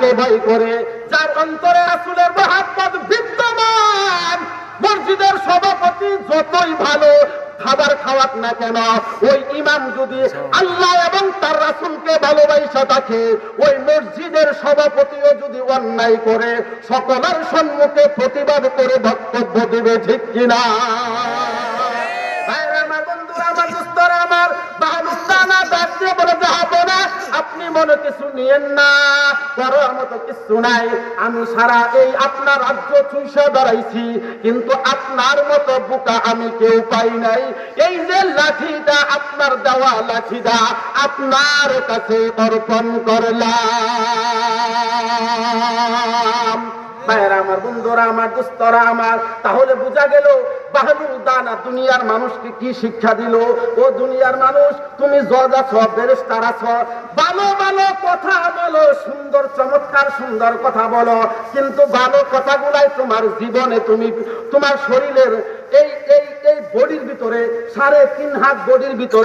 আল্লাহকে ভয় করে, যার অন্তরে রাসূলের মহব্বত বিদ্যমান, মসজিদের সভাপতি যতই ভালো খাবার খাওয়াক না কেন, ওই ইমাম যদি আল্লাহ এবং তার রাসূলকে ভালোবাসা থাকে, ওই মসজিদের সভাপতিও যদি অন্যায় করে, সকলের সম্মুখে প্রতিবাদ করে বক্তব্য দেবে, ঠিক কিনা? আমার বন্ধুরা, আমার দোস্তরা, আমার বাহাদুরদানা ডাক দিয়ে বলে যাবো না, আপনি মনে কিছু নিয়েন না, করার মতো কিছু নাই। আমি সারা এই আপনার রাজ্য চুইসা দাঁড়াইছি, কিন্তু আপনার মতো বোকা আমি কেউ পাই নাই। এই যে লাঠিটা, আপনার দেওয়া লাঠিটা আপনার কাছে অর্পণ করলাম। ভাইরা আমার, বন্ধুরা আমার, দোস্তরা আমার, তাহলে বোঝা গেল বাহাদুরদানা দুনিয়ার মানুষকে কি শিক্ষা দিল। ও দুনিয়ার মানুষ, তুমি জজ আছো, ব্যারিস্টার আছো, ভালো ভালো কথা বলো, সুন্দর চমৎকার সুন্দর কথা বলো, কিন্তু ভালো কথাগুলাই তোমার জীবনে, তুমি তোমার শরীরের এই এই এই বডির ভিতরে, 3.5 হাত বডির ভিতরে